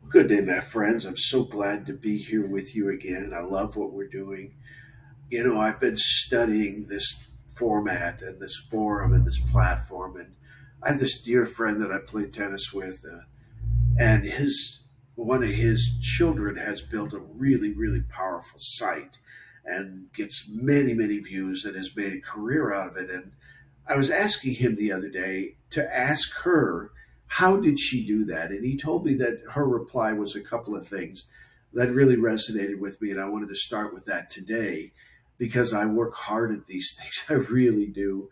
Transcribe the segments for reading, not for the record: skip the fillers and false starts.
Good day, my friends. I'm so glad to be here with you again. I love what we're doing. I've been studying this format and this forum and this platform, and I have this dear friend that I play tennis with, and his one of his children has built a really, really powerful site and gets many, many views and has made a career out of it. And I was asking him the other day to ask her, how did she do that? And he told me that her reply was a couple of things that really resonated with me. And I wanted to start with that today because I work hard at these things. I really do.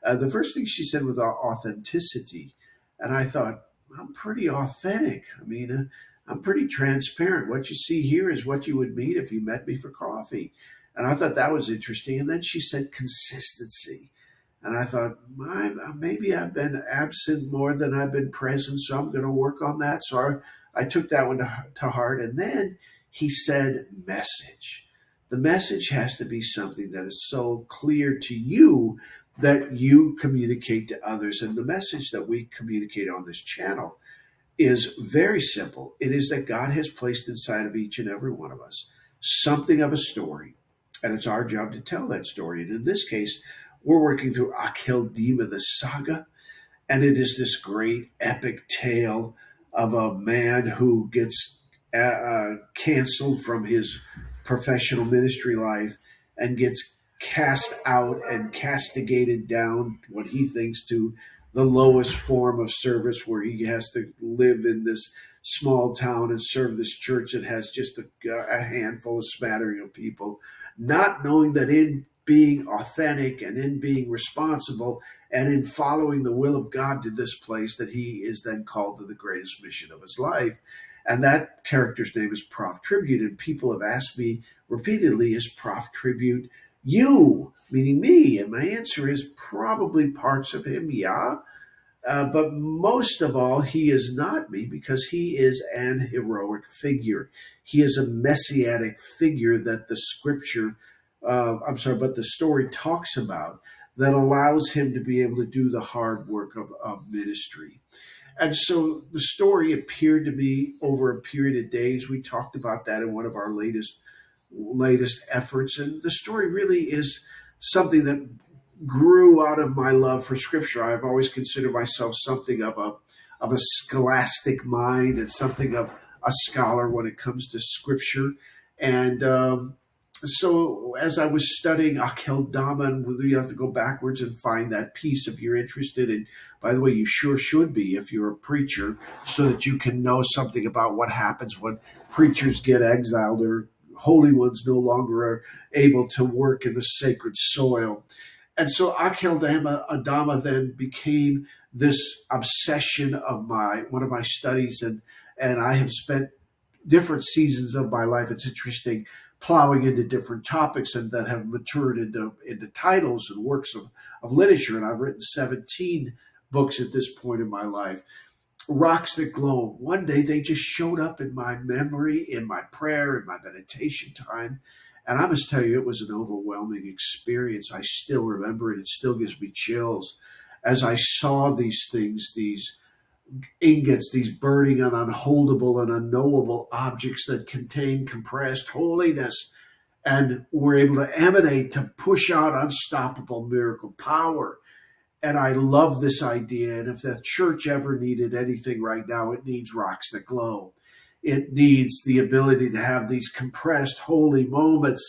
The first thing she said was authenticity. And I thought, I'm pretty authentic. I'm pretty transparent. What you see here is what you would meet if you met me for coffee. And I thought that was interesting. And then she said consistency. And I thought, maybe I've been absent more than I've been present, so I'm going to work on that. So I took that one to heart. And then he said, message. The message has to be something that is so clear to you that you communicate to others. And the message that we communicate on this channel is very simple. It is that God has placed inside of each and every one of us something of a story. And it's our job to tell that story. And in this case, we're working through AkelDeema, the Saga, and it is this great epic tale of a man who gets canceled from his professional ministry life and gets cast out and castigated down what he thinks to the lowest form of service, where he has to live in this small town and serve this church that has just a handful, a smattering of people, not knowing that in being authentic and in being responsible and in following the will of God to this place, that he is then called to the greatest mission of his life. And that character's name is Prof Tribute. And people have asked me repeatedly, is Prof Tribute you, meaning me? And my answer is probably parts of him, yeah. But most of all, he is not me, because he is an heroic figure. He is a messianic figure that the scripture, but the story talks about, that allows him to be able to do the hard work of ministry. And so the story appeared to me over a period of days. We talked about that in one of our latest efforts. And the story really is something that grew out of my love for scripture. I've always considered myself something of a scholastic mind and something of a scholar when it comes to scripture. And so as I was studying AkelDeema, and you have to go backwards and find that piece if you're interested. And by the way, you sure should be if you're a preacher, so that you can know something about what happens when preachers get exiled, or holy ones no longer are able to work in the sacred soil. And so AkelDeema then became this obsession of one of my studies, and I have spent different seasons of my life. It's interesting, plowing into different topics and that have matured into titles and works of literature. And I've written 17 books at this point in my life. Rocks that glow. One day they just showed up in my memory, in my prayer, in my meditation time. And I must tell you, it was an overwhelming experience. I still remember it. It still gives me chills as I saw these things, these ingots, these burning and unholdable and unknowable objects that contain compressed holiness and were able to emanate, to push out unstoppable miracle power. And I love this idea. And if the church ever needed anything right now, it needs rocks that glow. It needs the ability to have these compressed holy moments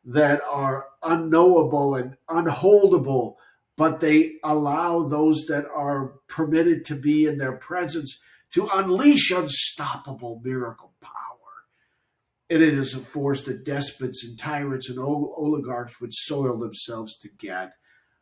that are unknowable and unholdable, but they allow those that are permitted to be in their presence to unleash unstoppable miracle power. It is a force that despots and tyrants and oligarchs would soil themselves to get.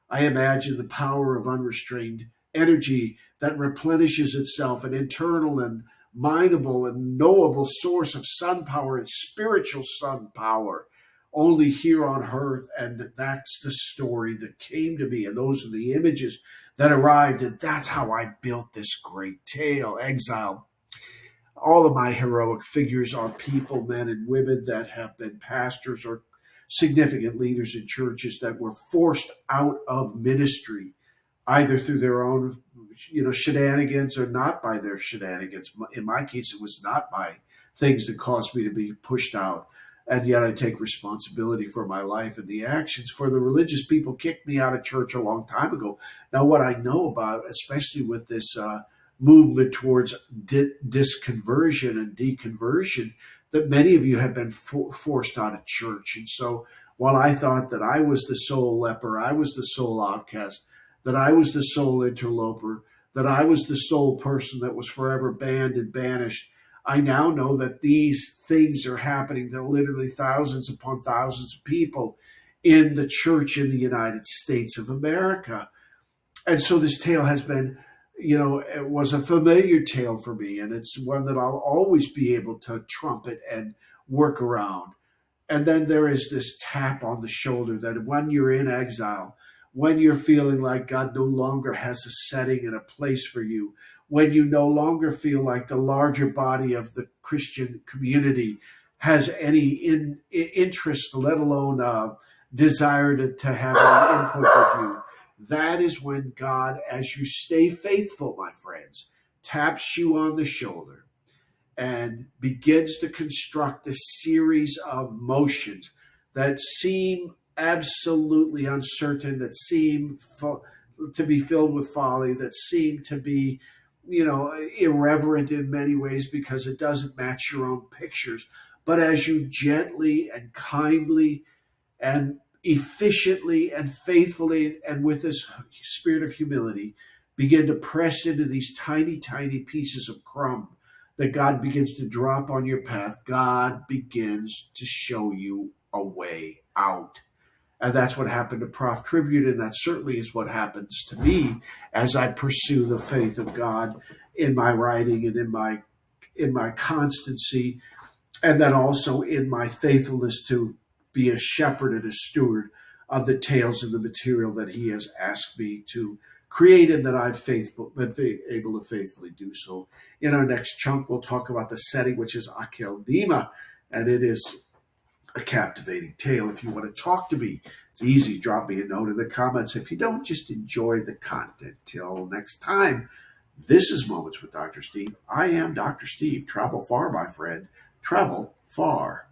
I imagine the power of unrestrained energy that replenishes itself, an internal and mindable and knowable source of sun power and spiritual sun power, only here on earth. And that's the story that came to me. And those are the images that arrived. And that's how I built this great tale, Exile. All of my heroic figures are people, men and women, that have been pastors or significant leaders in churches that were forced out of ministry, either through their own shenanigans or not by their shenanigans. In my case, it was not by things that caused me to be pushed out. And yet I take responsibility for my life and the actions. For the religious people kicked me out of church a long time ago. Now, what I know about, especially with this movement towards disconversion and deconversion, that many of you have been forced out of church. And so while I thought that I was the sole leper, I was the sole outcast, that I was the sole interloper, that I was the sole person that was forever banned and banished, I now know that these things are happening to literally thousands upon thousands of people in the church in the United States of America. And so this tale has been, it was a familiar tale for me, and it's one that I'll always be able to trumpet and work around. And then there is this tap on the shoulder that when you're in exile, when you're feeling like God no longer has a setting and a place for you, when you no longer feel like the larger body of the Christian community has any interest, let alone desire to have any input with you, that is when God, as you stay faithful, my friends, taps you on the shoulder and begins to construct a series of motions that seem absolutely uncertain, that seem to be filled with folly, that seem to be, irreverent in many ways because it doesn't match your own pictures. But as you gently and kindly and efficiently and faithfully and with this spirit of humility begin to press into these tiny, tiny pieces of crumb that God begins to drop on your path, God begins to show you a way out. And that's what happened to Prof Tribute, and that certainly is what happens to me as I pursue the faith of God in my writing and in my constancy, and then also in my faithfulness to be a shepherd and a steward of the tales and the material that He has asked me to create, and that I've been able to faithfully do so. In our next chunk, we'll talk about the setting, which is AkelDeema, and it is a captivating tale. If you want to talk to me, it's easy. Drop me a note in the comments. If you don't, just enjoy the content. Till next time, this is Moments with Dr. Steve. I am Dr. Steve. Travel far, my friend. Travel far.